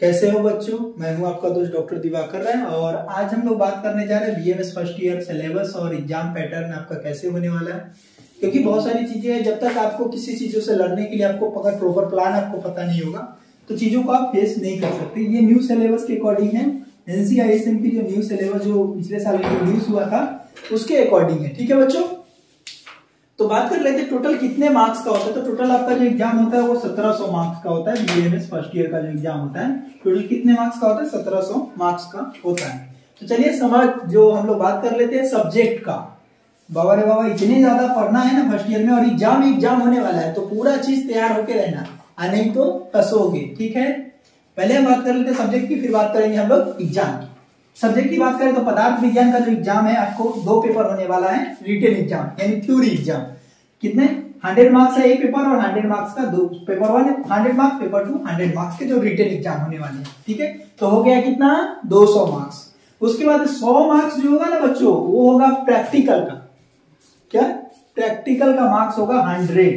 कैसे हो बच्चों। मैं हूं आपका दोस्त डॉक्टर दिवाकर राय और आज हम लोग बात करने जा रहे हैं बीएमएस फर्स्ट ईयर सिलेबस और एग्जाम पैटर्न आपका कैसे होने वाला है। क्योंकि बहुत सारी चीजें हैं, जब तक आपको किसी चीजों से लड़ने के लिए आपको अगर प्रॉपर प्लान आपको पता नहीं होगा तो चीजों को आप फेस नहीं कर सकते। ये न्यू सिलेबस के अकॉर्डिंग है, एनसीआईएसएम की जो न्यू सिलेबस जो पिछले साल इंट्रोड्यूस हुआ था उसके अकॉर्डिंग है। ठीक है बच्चों, तो बात कर लेते हैं टोटल कितने मार्क्स का होता है। तो टोटल आपका जो एग्जाम होता है वो 1700 मार्क्स का होता है। बीएमएस फर्स्ट ईयर का जो एग्जाम होता है टोटल कितने मार्क्स का होता है, 1700 मार्क्स का होता है। तो चलिए समझ जो हम लोग बात कर लेते हैं सब्जेक्ट का। बाबा रे बाबा, इतने ज्यादा पढ़ना है ना फर्स्ट ईयर में और एग्जाम होने वाला है, तो पूरा चीज तैयार होके रहना, नहीं तो फंसोगे। ठीक है, पहले हम बात कर लेते हैं सब्जेक्ट की, फिर बात करेंगे हम लोग एग्जाम की। सब्जेक्ट की बात करें तो पदार्थ विज्ञान का जो एग्जाम है आपको 2 पेपर होने वाला है, रिटन एग्जाम यानी थ्योरी एग्जाम। कितने 100 मार्क्स है एक पेपर और 100 मार्क्स का 2 पेपर 1 100 मार्क्स, पेपर 2 100 मार्क्स के जो रिटन एग्जाम होने वाले हैं। ठीक है, तो हो गया कितना 200 मार्क्स। उसके बाद 100 मार्क्स जो होगा ना बच्चों वो होगा प्रैक्टिकल का। क्या प्रैक्टिकल का मार्क्स होगा 100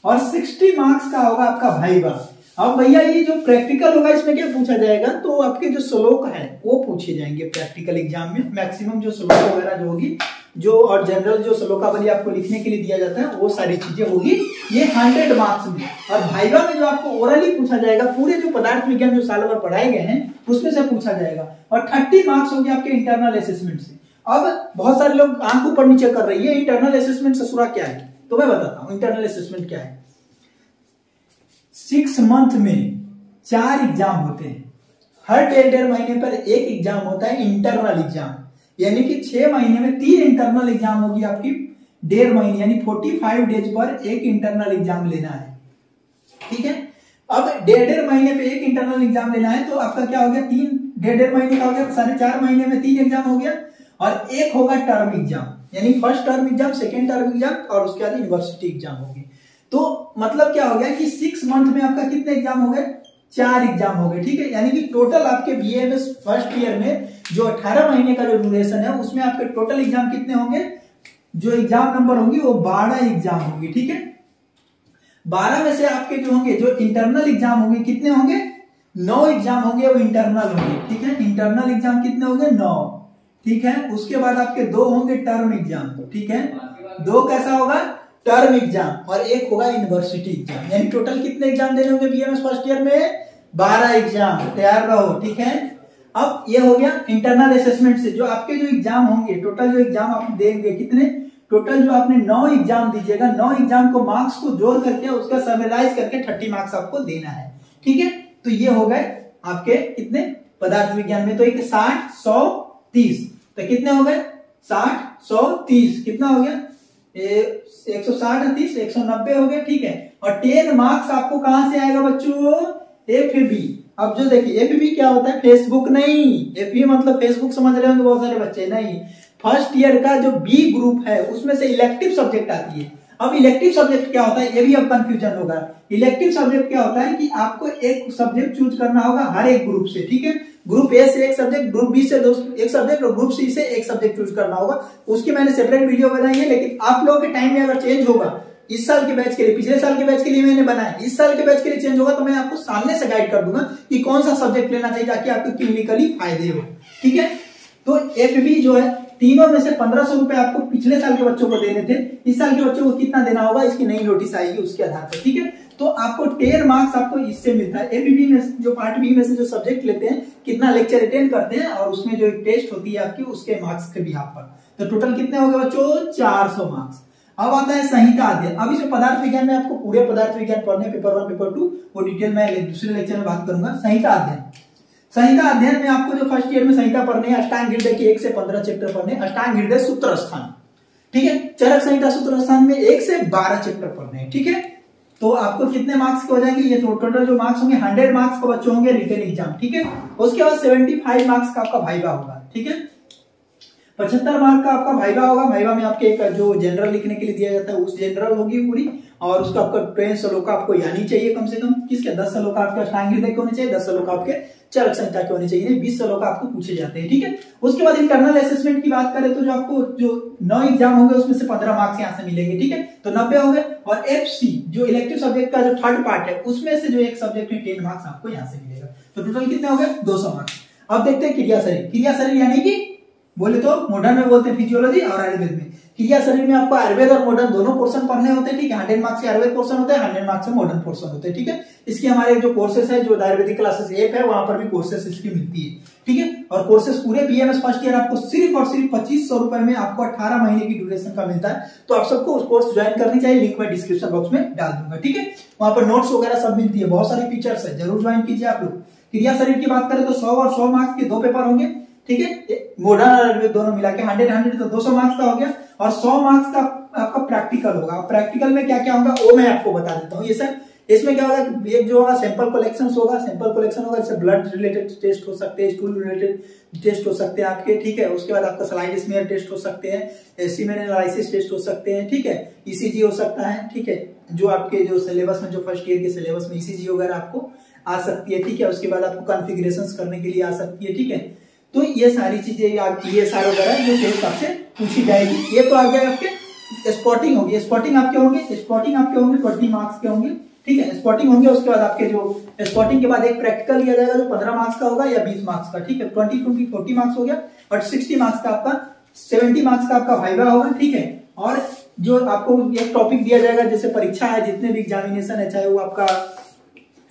और 60 मार्क्स का होगा आपका वाइवा। अब भैया ये जो प्रैक्टिकल होगा इसमें क्या पूछा जाएगा, तो आपके जो श्लोक है वो पूछे जाएंगे प्रैक्टिकल एग्जाम में। मैक्सिमम जो श्लोक वगैरह जो होगी जो और जनरल जो श्लोकावली आपको लिखने के लिए दिया जाता है वो सारी चीजें होगी ये 100 मार्क्स में। और वाइवा में जो आपको ओरली पूछा जाएगा पूरे जो पदार्थ विज्ञान जो साल भर पढ़ाए गए हैं उसमें से पूछा जाएगा। और 30 मार्क्स होंगे आपके इंटरनल असेसमेंट से। अब बहुत सारे लोग आंख ऊपर नीचे कर रही है, इंटरनल असेसमेंट ससुरा क्या है, तो मैं बताता हूँ इंटरनल असेसमेंट क्या है। 6 मंथ में 4 एग्जाम होते हैं, हर 1.5 महीने पर एक एग्जाम होता है इंटरनल एग्जाम, यानी कि 6 महीने में 3 इंटरनल एग्जाम होगी आपकी। 1.5 महीने यानी 45 डेज पर एक इंटरनल एग्जाम लेना है। ठीक है, अब 1.5 महीने पे एक इंटरनल एग्जाम लेना है तो आपका क्या हो गया 1.5 महीने का हो गया, 4.5 महीने में 3 एग्जाम हो गया। और एक होगा टर्म एग्जाम यानी first term exam, second term exam और उसके बाद यूनिवर्सिटी एग्जाम होगी। तो मतलब क्या हो गया कि 6 मंथ में आपका कितने एग्जाम हो गए, 4 एग्जाम हो गए। ठीक है, यानी कि टोटल आपके बीएमएस फर्स्ट ईयर में जो 18 महीने का जो ड्यूरेशन है उसमें आपके टोटल एग्जाम कितने होंगे, जो एग्जाम नंबर होंगी वो 12 एग्जाम होंगे। ठीक है, 12 में से आपके जो होंगे जो इंटरनल एग्जाम होंगे कितने होंगे, 9 एग्जाम होंगे वो इंटरनल होंगे। ठीक है, इंटरनल एग्जाम कितने होंगे 9। ठीक है, उसके बाद आपके 2 होंगे टर्म एग्जाम। ठीक है, 2 कैसा होगा टर्म एग्जाम और एक होगा यूनिवर्सिटी एग्जाम, यानी टोटल कितने एग्जाम देने होंगे बीएमएस फर्स्ट ईयर में 12 एग्जाम। तैयार रहो। ठीक है, अब ये हो गया इंटरनल असेसमेंट से जो आपके जो एग्जाम होंगे, टोटल जो एग्जाम आप देंगे कितने, टोटल जो आपने 9 एग्जाम दीजिएगा, 9 एग्जाम को मार्क्स को जोड़ करके उसका समराइज करके 30 मार्क्स आपको देना है। ठीक है, तो ये हो गए आपके कितने पदार्थ विज्ञान में, तो एक 60 100 30, तो कितने हो गए 60 100 30, कितना हो गया 160 30 190 हो गया। ठीक है, और 10 मार्क्स आपको कहां से आएगा बच्चों, एफबी। अब जो देखिए एफबी क्या होता है, फेसबुक नहीं, एफबी मतलब फेसबुक समझ रहे होंगे बहुत सारे बच्चे, नहीं। फर्स्ट ईयर का जो बी ग्रुप है उसमें से इलेक्टिव सब्जेक्ट आती है। अब इलेक्टिव सब्जेक्ट क्या होता है ये भी अब कंफ्यूजन होगा। इलेक्टिव सब्जेक्ट क्या होता है कि आपको एक सब्जेक्ट चूज करना होगा हर एक ग्रुप से। ठीक है, ग्रुप ए से एक सब्जेक्ट, ग्रुप बी से एक सब्जेक्ट और ग्रुप सी से एक सब्जेक्ट चूज करना होगा। उसकी मैंने सेपरेट वीडियो बनाई है, लेकिन आप लोगों के टाइम में अगर चेंज होगा, इस साल के बैच के लिए, पिछले साल के बैच के लिए मैंने बनाया, इस साल के बैच के लिए चेंज होगा तो मैं आपको सामने से गाइड कर दूंगा कि कौन सा सब्जेक्ट लेना चाहिए ताकि आपको क्लिनिकली फायदे हो। ठीक है, तो एफबी जो है तीनों में से 1500 रुपए आपको पिछले साल के बच्चों को देने थे, इस साल के बच्चों को कितना देना होगा इसकी नई नोटिस आएगी उसके आधार पर। ठीक है, तो आपको 10 मार्क्स आपको इससे मिलता है। एबीबी में जो पार्ट बी में से जो सब्जेक्ट लेते हैं, कितना लेक्चर अटेंड करते हैं और उसमें जो टेस्ट होती है आपकी उसके मार्क्स के बिहाफ पर, तो टोटल कितने हो गए बच्चों 400 मार्क्स। अब आता है संहिता अध्ययन। अब इस पदार्थ विज्ञान में आपको पूरे पदार्थ विज्ञान पढ़ने, पेपर 1 पेपर 2 वो डिटेल में दूसरे लेक्चर में बात करूंगा। संहिता अध्ययन, संहिता अध्ययन में आपको जो फर्स्ट ईयर में संहिता पढ़ने है, अष्टांग हृदय के 1 से 15 चैप्टर पढ़ने, अष्टांग हृदय सूत्र स्थान। ठीक है, चरक संहिता सूत्र स्थान में 1 से 12 चैप्टर पढ़ने हैं। ठीक है, तो आपको कितने मार्क्स के हो जाएंगे, ये टोटल जो मार्क्स होंगे 100 मार्क्स का बच्चों होंगे रिटन एग्जाम। ठीक है, उसके बाद 75 मार्क्स का आपका वाइवा होगा। ठीक है, 75 मार्क का आपका वाइवा होगा। वाइवा में आपके एक जो जनरल लिखने के लिए दिया जाता है उस जनरल होगी पूरी, और उसका आपका 20 श्लोक आपको यानी चाहिए कम से कम। किसके 10 श्लोक आपके अष्टांग हृदय के होने चाहिए, 10 श्लोक आपके चरक संहिता के होने चाहिए, 20 श्लोक आपको पूछे जाते हैं। ठीक है, उसके बाद इंटरनल असेसमेंट की बात करें तो जो आपको जो 9 एग्जाम होंगे उसमें से 15 मार्क्स यहाँ से मिलेंगे। ठीक है, तो 90 हो गए। और एफसी जो इलेक्टिव सब्जेक्ट का जो थर्ड पार्ट है उसमें से जो एक सब्जेक्ट में 10 मार्क्स आपको यहाँ से मिलेगा। तो टोटल कितने हो गए 200 मार्क्स। अब देखते हैं क्रिया शरीर। क्रिया शरीर यानी कि बोले तो मॉडर्न में बोलते हैं फिजियोलॉजी और आयुर्वेद में। क्रिया शरीर में आपको आयुर्वेद और मॉडर्न दोनों पोर्शन पढ़ने होते हैं, ठीक है। 100 मार्क्स के आयुर्वेद पोर्शन होते हैं, 100 मार्क्स के मॉडर्न पोर्शन होते हैं, ठीक है। इसकी हमारे जो कोर्सेस है, जो आयुर्वेदिक क्लासेस ऐप है, वहां पर भी कोर्सेस इसकी मिलती है, ठीक है। और कोर्सेस पूरे बीएमएस फर्स्ट ईयर आपको सिर्फ और सिर्फ 2500 रुपए में आपको 18 महीने की ड्यूरेशन का मिलता है। तो आप सबको उस कोर्स ज्वाइन करनी चाहिए, लिंक मैं डिस्क्रिप्शन बॉक्स में डाल दूंगा, ठीक है। वहां पर नोट्स वगैरह सब मिलती है, बहुत सारे फीचर्स है, जरूर ज्वाइन कीजिए आप लोग। क्रिया शरीर की बात करें तो 100 और 100 मार्क्स के 2 पेपर होंगे, ठीक है। मॉडर्न और आयुर्वेद दोनों मिला के 100 तो 200 मार्क्स का हो गया, और 100 मार्क्स का आपका प्रैक्टिकल होगा। प्रैक्टिकल में क्या क्या होगा वो मैं आपको बता देता हूँ। ये सर इसमें क्या होगा, एक जो होगा सैंपल कलेक्शन होगा, सैंपल कलेक्शन होगा, जैसे ब्लड रिलेटेड टेस्ट हो सकते हैं, स्टूल रिलेटेड टेस्ट हो सकते हैं आपके, ठीक है। उसके बाद आपका स्लाइड स्मीयर टेस्ट हो सकते हैं, सीमेन एनालिसिस टेस्ट हो सकते हैं, ठीक है। ईसीजी हो सकता है, ठीक है। जो आपके जो सिलेबस में, जो फर्स्ट ईयर के सिलेबस में ईसीजी वगैरह आपको आ सकती है, ठीक है। उसके बाद आपको कॉन्फ़िगरेशंस करने के लिए आ सकती है, ठीक है। तो ये सारी चीजें ये सारे वगैरह जो टेस्ट आपसे पूछी जाएगी। ये तो आ गया आपके स्पॉटिंग होगी। स्पॉटिंग आपके होंगे 20 मार्क्स के होंगे, ठीक है। स्पॉटिंग होंगे, उसके बाद आपके जो स्पॉटिंग के बाद एक प्रैक्टिकल लिया जाएगा जो 15 मार्क्स का होगा या 20 मार्क्स का, ठीक है। 40 मार्क्स हो गया, और 60 मार्क्स का आपका 70 मार्क्स का आपका वाइवा होगा, ठीक है। और जो आपको एक टॉपिक दिया जाएगा, जैसे परीक्षा है, जितने भी एग्जामिनेशन है, चाहे वो आपका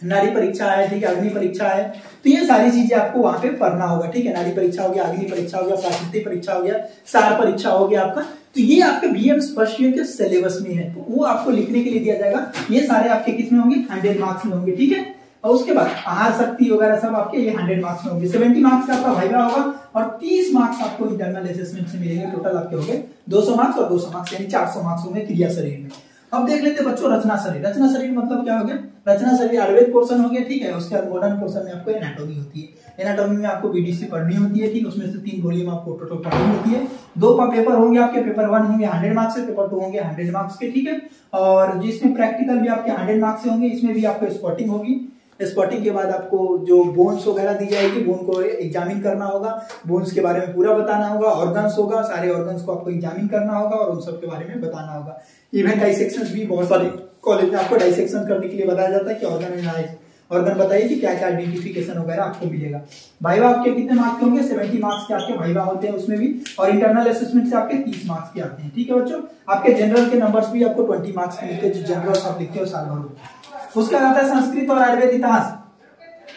नारी परीक्षा है, ठीक है, अग्नि परीक्षा है, तो ये सारी चीजें आपको वहां पे पढ़ना होगा, ठीक है। नारी परीक्षा हो गया, अग्नि परीक्षा हो गया, प्राकृतिक परीक्षा हो गया, सार परीक्षा हो गया आपका। तो ये आपके बीएमएस फर्स्ट ईयर के सिलेबस में है, तो वो आपको लिखने के लिए दिया जाएगा। ये सारे आपके किसमें होंगे 100 मार्क्स में होंगे, ठीक है। और उसके बाद आहार शक्ति वगैरह सब आपके ये 100 मार्क्स में होंगे। 70 मार्क्स का आपका वाइवा होगा, और 30 मार्क्स आपको इंटरनल असेसमेंट से मिलेंगे। टोटल आपके होंगे 200 मार्क्स और 200 मार्क्स यानी 400 मार्क्स होंगे क्रिया शरीर में। अब देख लेते हैं बच्चों रचना शरीर। रचना शरीर मतलब क्या हो गया, रचना शरीर आयुर्वेद पोर्शन हो गया, ठीक है। उसके बाद मॉडर्न पोर्शन में आपको एनाटॉमी होती है। एनाटॉमी में आपको बीडीसी पढ़नी होती है, ठीक। उसमें से 3 वॉल्यूम आपको टोटल पढ़नी होती है। 2 पेपर होंगे आपके, पेपर 1 होंगे 100 मार्क्स के, पेपर 2 होंगे 100 मार्क्स के, ठीक है। और जिसमें प्रैक्टिकल भी आपके 100 मार्क्स से होंगे, इसमें भी आपको स्पॉटिंग होगी। स्पॉटिंग के बाद आपको जो बोन्स वगैरह दी जाएगी, बोन को एग्जामिन करना होगा, बोन्स के बारे में पूरा बताना होगा, ऑर्गन्स होगा, सारे ऑर्गन्स को आपको एग्जामिन करना होगा और उन सब के बारे में बताना होगा। इवन डाइसेक्शन भी बहुत सारे कॉलेज में आपको डाइसेक्शन करने के लिए बताया जाता है कि ऑर्गन बताइए कि क्या क्या आइडेंटिफिकेशन वगैरह आपको मिलेगा। वाइवा आपके कितने मार्क्स के होंगे, 70 मार्क्स के आपके वाइवा होते हैं उसमें भी, और इंटरनल असेसमेंट से आपके 30 मार्क्स के आते हैं, ठीक है बच्चों। आपके जनरल के नंबर्स भी आपको 20 मार्क्स के मिलते हैं, जो जनरल आप लिखते हो साल भर में। उसका आता है संस्कृत और आयुर्वेद इतिहास,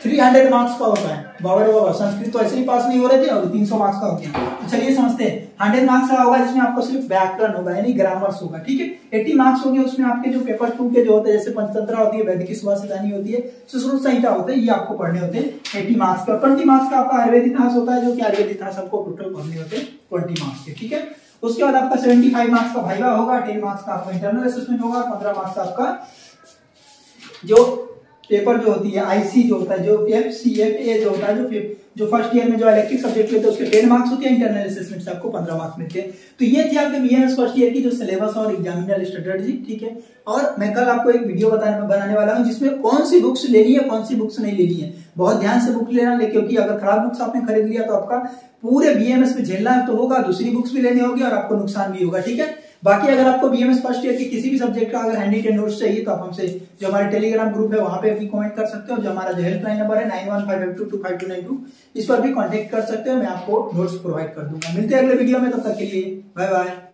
300 मार्क्स का होता है। बाबा संस्कृत तो ऐसे ही पास नहीं हो रहे थे, और 300 मार्क्स का होता है। तो चलिए समझते हैं। 100 मार्क्स का होगा जिसमें आपको सिर्फ व्याकरण होगा, यानी ग्रामर्स होगा, ठीक है। 80 मार्क्स होंगे उसमें आपके जो पेपर 2 के जो होते हैं, जैसे पंचतंत्रा होती है, वैदिक सुभाषितानी होती है, सुश्रुत संहिता होता है, ये आपको पढ़ने होते हैं 80 मार्क्स का। 20 मार्क्स का आपका आयुर्वेद इतिहास होता है, जो कि आयुर्वेद इतिहास आपको टोटल पढ़ने होते हैं 20 मार्क्स के, ठीक है। उसके बाद आपका 75 मार्क्स का वाइवा होगा, 10 मार्क्स का आपका इंटरनल असेसमेंट होगा, 15 मार्क्स का आपका जो पेपर जो होती है आईसी जो होता है, जो एफसीएफए जो होता है, जो फर्स्ट ईयर में जो इलेक्ट्रिक सब्जेक्ट लेते हैं उसके 10 मार्क्स होते हैं, इंटरनल असेसमेंट से आपको 15 मार्क्स मिलते हैं। तो ये थी आपके बीएमएस फर्स्ट ईयर की जो सिलेबस और एग्जामिनर स्ट्रेटजी, ठीक है। और मैं कल आपको एक वीडियो बनाने वाला हूं जिसमें कौन सी बुक्स लेनी है, कौन सी बुक्स नहीं लेनी है। बहुत ध्यान से बुक लेना, क्योंकि अगर खराब बुक्स आपने खरीद लिया तो आपका पूरे बीएमएस में झेलना तो होगा, दूसरी बुक्स भी लेनी होगी और आपको नुकसान भी होगा, ठीक है। बाकी अगर आपको बीएमएस फर्स्ट ईयर के किसी भी सब्जेक्ट का अगर हैंडी नोट्स चाहिए तो आप हमसे जो हमारे टेलीग्राम ग्रुप है वहां पे भी कमेंट कर सकते हो। जो हमारा जो हेल्पलाइन नंबर है 9158225292, इस पर भी कांटेक्ट कर सकते हो, मैं आपको नोट्स प्रोवाइड कर दूंगा। मिलते हैं अगले वीडियो में, तब तक के लिए बाय बाय।